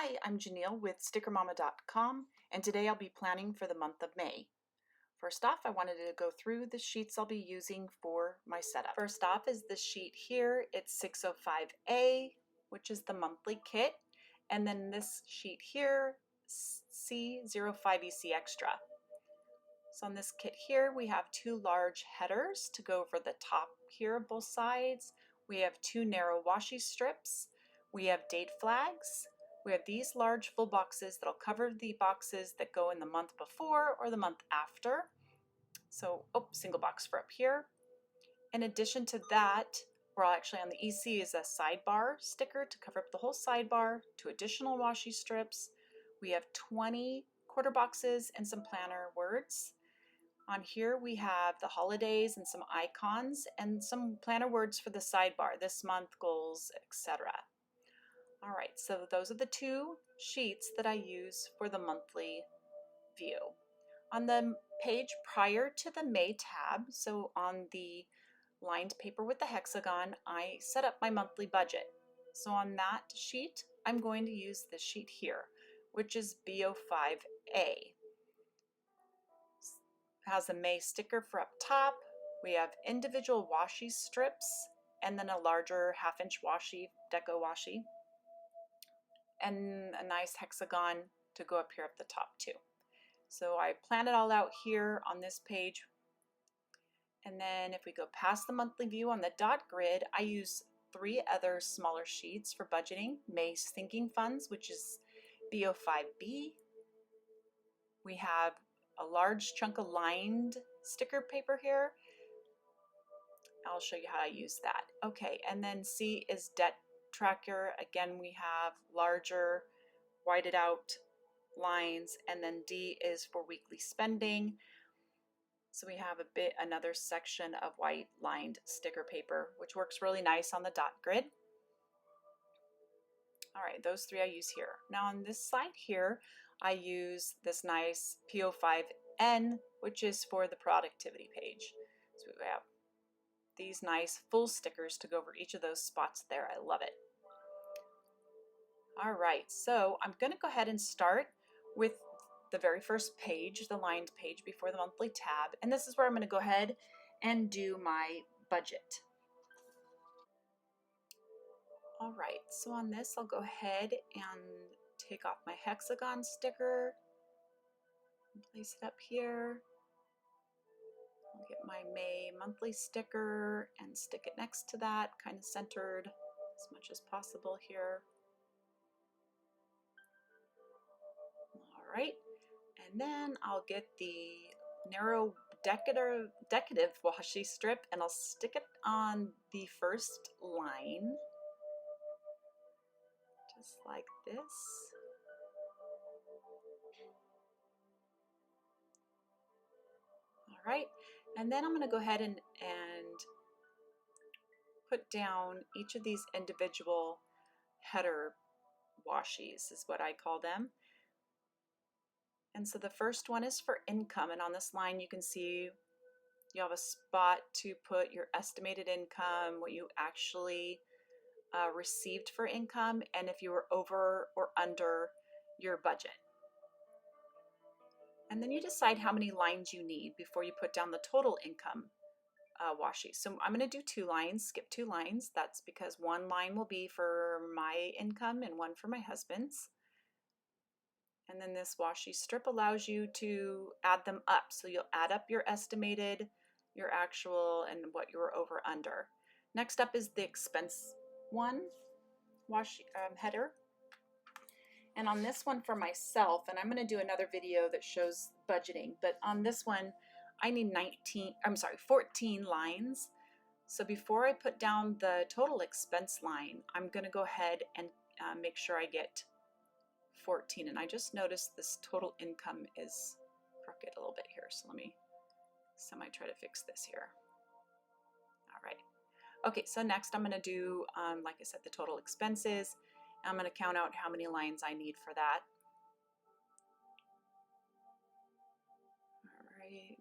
Hi, I'm Janelle with StickerMama.com, and today I'll be planning for the month of May. First off, I wanted to go through the sheets I'll be using for my setup. First off is this sheet here. It's 605A, which is the monthly kit, and then this sheet here, C05EC Extra. So on this kit here, we have two large headers to go over the top here of both sides. We have two narrow washi strips. We have date flags. We have these large full boxes that'll cover the boxes that go in the month before or the month after. So, single box for up here. In addition to that, we're actually on the EC is a sidebar sticker to cover up the whole sidebar, two additional washi strips. We have 20 quarter boxes and some planner words. On here we have the holidays and some icons and some planner words for the sidebar, this month, goals, etc. All right, so those are the two sheets that I use for the monthly view. On the page prior to the May tab, so on the lined paper with the hexagon, I set up my monthly budget. So on that sheet, I'm going to use this sheet here, which is B05A. Has a May sticker for up top. We have individual washi strips and then a larger 1/2-inch washi, deco washi, and a nice hexagon to go up here at the top too. So I plan it all out here on this page. And then if we go past the monthly view on the dot grid, I use 3 other smaller sheets for budgeting. May's thinking funds, which is B05B. We have a large chunk of lined sticker paper here. I'll show you how I use that. Okay, and then C is debt tracker. Again, we have larger whited out lines, and then D is for weekly spending. So we have another section of white lined sticker paper, which works really nice on the dot grid. All right, those 3 I use here. Now on this side here, I use this nice P05N, which is for the productivity page. So we have these nice full stickers to go over each of those spots there. I love it. All right, so I'm going to go ahead and start with the very first page, the lined page before the monthly tab, and this is where I'm going to go ahead and do my budget. All right, so on this I'll go ahead and take off my hexagon sticker and place it up here. I'll get my May monthly sticker and stick it next to that, kind of centered as much as possible here. All right, and then I'll get the narrow decorative washi strip and I'll stick it on the first line, just like this. All right, and then I'm going to go ahead and put down each of these individual header washis is what I call them. And so the first one is for income, and on this line you can see you have a spot to put your estimated income, what you actually received for income, and if you were over or under your budget. And then you decide how many lines you need before you put down the total income washi. So I'm going to do 2 lines, skip 2 lines. That's because 1 line will be for my income and 1 for my husband's. And then this washi strip allows you to add them up. So you'll add up your estimated, your actual, and what you were over under. Next up is the expense one, washi header. And on this one for myself, and I'm going to do another video that shows budgeting, but on this one I need 14 lines. So before I put down the total expense line, I'm going to go ahead and make sure I get 14. And I just noticed this total income is crooked a little bit here. So let me try to fix this here. All right. Okay, so next I'm going to do, like I said, the total expenses. I'm going to count out how many lines I need for that. All right.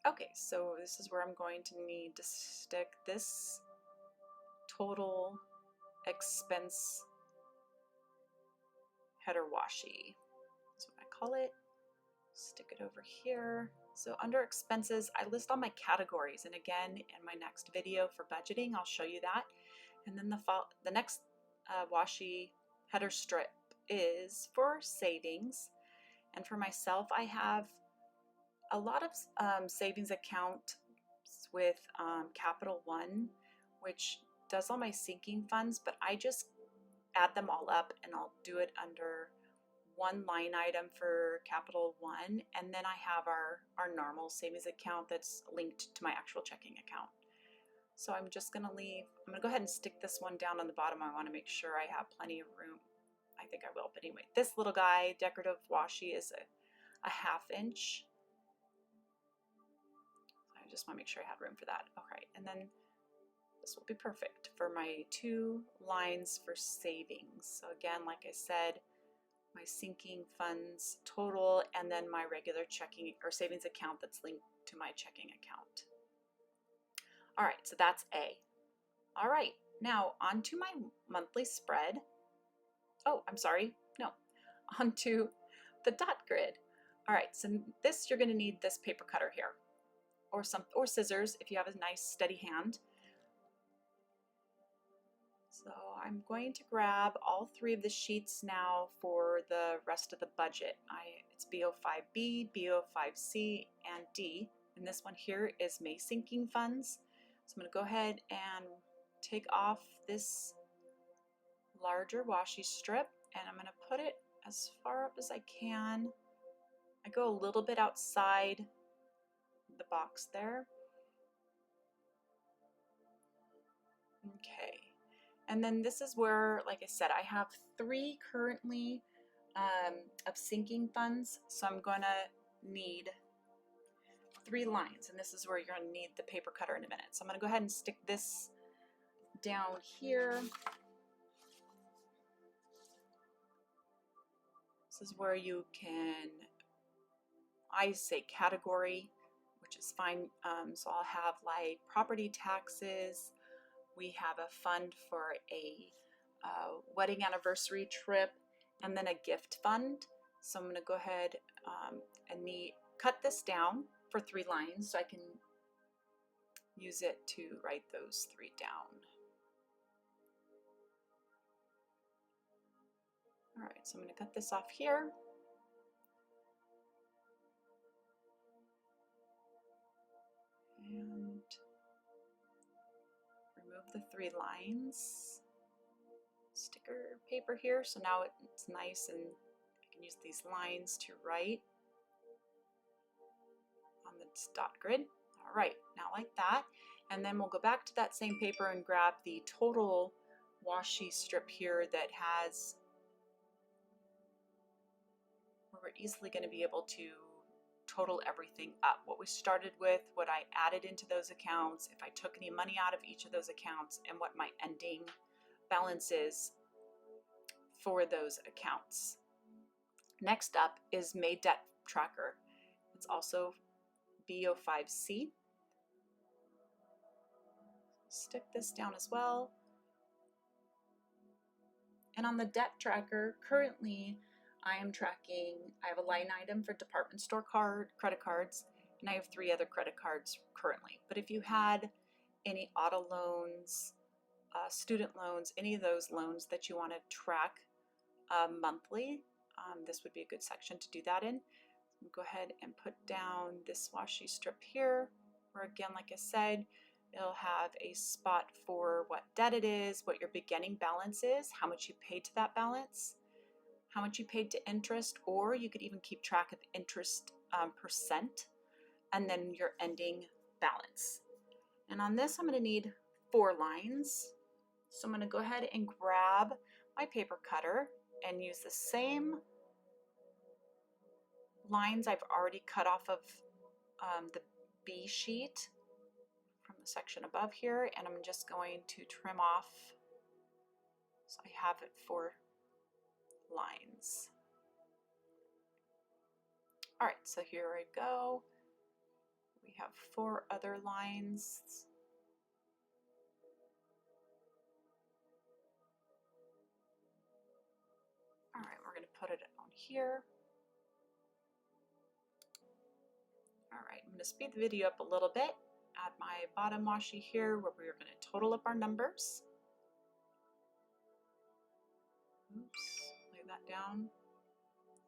Okay, so this is where I'm going to need to stick this total expense header washi. That's what I call it. Stick it over here. So under expenses, I list all my categories. And again, in my next video for budgeting, I'll show you that. And then the next washi header strip is for savings. And for myself, I have a lot of savings accounts with Capital One, which does all my sinking funds, but I just add them all up and I'll do it under one line item for Capital One, and then I have our normal savings account that's linked to my actual checking account. So I'm just going to go ahead and stick this one down on the bottom. I want to make sure I have plenty of room. I think I will, but anyway, this little guy, decorative washi, is a 1/2 inch. I just want to make sure I had room for that. Okay, and then this will be perfect for my 2 lines for savings. So again, like I said, my sinking funds total, and then my regular checking or savings account that's linked to my checking account. All right, so that's A. All right, now on to my monthly spread. Oh, I'm sorry, no, onto the dot grid. All right, so this, you're gonna need this paper cutter here, or scissors if you have a nice steady hand. So I'm going to grab all 3 of the sheets now for the rest of the budget. It's BO5B, BO5C, and D. And this one here is May sinking funds. So I'm going to go ahead and take off this larger washi strip, and I'm going to put it as far up as I can. I go a little bit outside the box there. Okay. And then this is where, like I said, I have 3 currently of sinking funds. So I'm going to need 3 lines. And this is where you're going to need the paper cutter in a minute. So I'm going to go ahead and stick this down here. This is where you can, I say category, which is fine. So I'll have like property taxes. We have a fund for a wedding anniversary trip, and then a gift fund. So I'm going to go ahead and cut this down for 3 lines so I can use it to write those 3 down. All right, so I'm going to cut this off here. And remove the 3 lines. Sticker paper here, so now it's nice and I can use these lines to write on the dot grid. All right, now like that, and then we'll go back to that same paper and grab the total washi strip here that has, where we're easily going to be able to total everything up. What we started with, what I added into those accounts, if I took any money out of each of those accounts, and what my ending balance is for those accounts. Next up is May Debt Tracker. It's also BO5C. Stick this down as well. And on the debt tracker, currently I am tracking, I have a line item for department store credit cards, and I have 3 other credit cards currently. But if you had any auto loans, student loans, any of those loans that you want to track monthly, this would be a good section to do that in. Go ahead and put down this washi strip here, where again, like I said, it'll have a spot for what debt it is, what your beginning balance is, how much you paid to that balance, how much you paid to interest, or you could even keep track of interest percent, and then your ending balance. And on this, I'm going to need 4 lines. So I'm going to go ahead and grab my paper cutter and use the same lines I've already cut off of the B sheet from the section above here, and I'm just going to trim off so I have it 4 lines. All right, so here I go. We have 4 other lines. put it on here. All right, I'm going to speed the video up a little bit. Add my bottom washi here where we're going to total up our numbers. Oops, lay that down.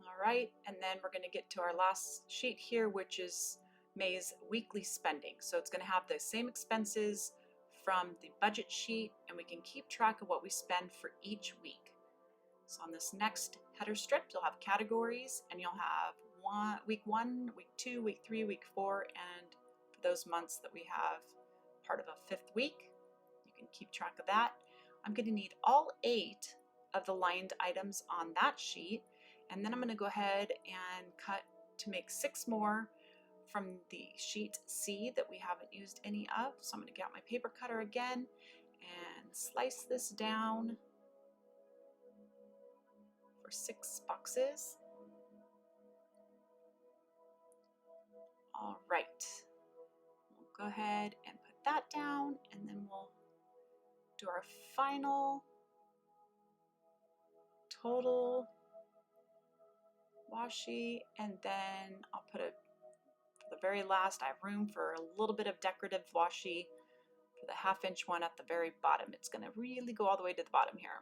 All right, and then we're going to get to our last sheet here, which is May's weekly spending. So it's going to have the same expenses from the budget sheet, and we can keep track of what we spend for each week. So on this next header strip, you'll have categories, and you'll have week 1, week 2, week 3, week 4, and for those months that we have part of a 5th week, you can keep track of that. I'm going to need all 8 of the lined items on that sheet, and then I'm going to go ahead and cut to make 6 more from the sheet C that we haven't used any of. So I'm going to get out my paper cutter again and slice this down for 6 boxes. All right, we'll go ahead and put that down, and then we'll do our final total washi, and then I'll put a, for the very last, I have room for a little bit of decorative washi for the 1/2 inch one at the very bottom. It's going to really go all the way to the bottom here.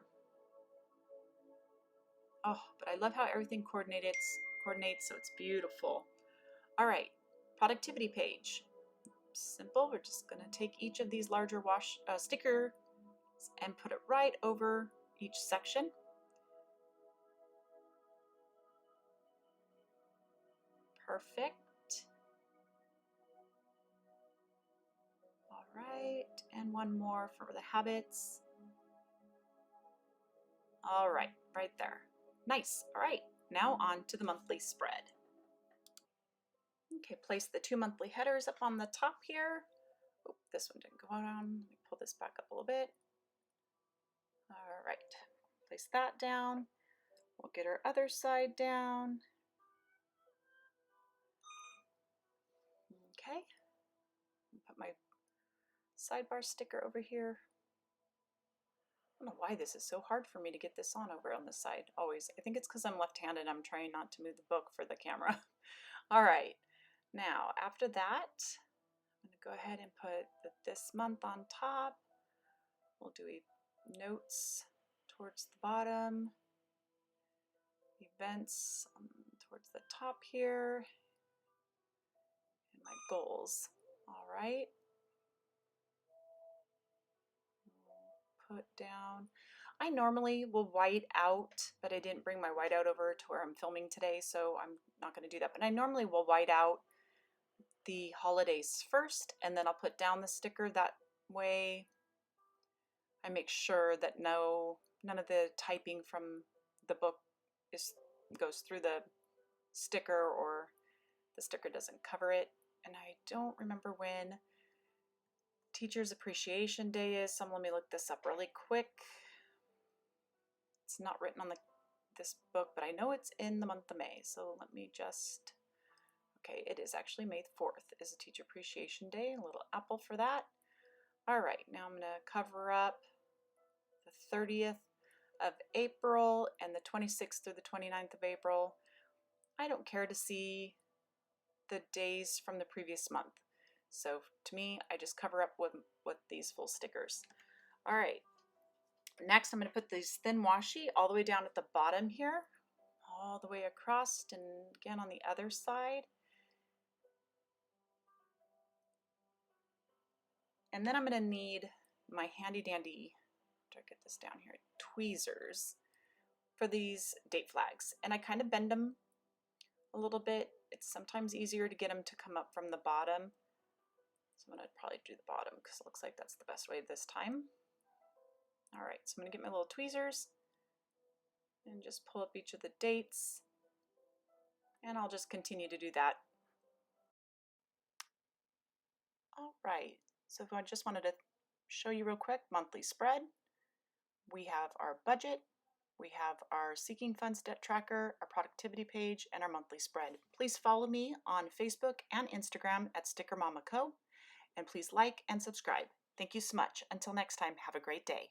Oh, but I love how everything coordinates, so it's beautiful. All right, productivity page. Simple. We're just going to take each of these larger stickers and put it right over each section. Perfect. All right, and one more for the habits. All right, right there. Nice. All right, now on to the monthly spread. Okay, place the 2 monthly headers up on the top here. Oh, this one didn't go down. Let me pull this back up a little bit. All right, place that down. We'll get our other side down. Okay, put my sidebar sticker over here. I don't know why this is so hard for me to get this on over on this side always. I think it's because I'm left-handed. I'm trying not to move the book for the camera. All right, now after that, I'm going to go ahead and put this month on top. We'll do notes towards the bottom, events towards the top here, and my goals. All right. Put down. I normally will white out, but I didn't bring my whiteout over to where I'm filming today, so I'm not going to do that. But I normally will white out the holidays first, and then I'll put down the sticker. That way I make sure that none of the typing from the book goes through the sticker, or the sticker doesn't cover it. And I don't remember when Teachers Appreciation Day is, so let me look this up really quick. It's not written on this book, but I know it's in the month of May, so let me just, okay, it is actually May 4th is a Teacher Appreciation Day. A little apple for that. All right, now I'm going to cover up the 30th of April and the 26th through the 29th of April. I don't care to see the days from the previous month. So to me, I just cover up with these full stickers. All right, next I'm going to put these thin washi all the way down at the bottom here, all the way across, and again on the other side. And then I'm going to need my handy dandy, try to get this down here, tweezers for these date flags. And I kind of bend them a little bit. It's sometimes easier to get them to come up from the bottom. So I'm going to probably do the bottom because it looks like that's the best way this time. All right, so I'm going to get my little tweezers and just pull up each of the dates. And I'll just continue to do that. All right, so if I just wanted to show you real quick, monthly spread. We have our budget, we have our Seeking Funds debt tracker, our productivity page, and our monthly spread. Please follow me on Facebook and Instagram at Sticker Mama Co. And please like and subscribe. Thank you so much. Until next time, have a great day.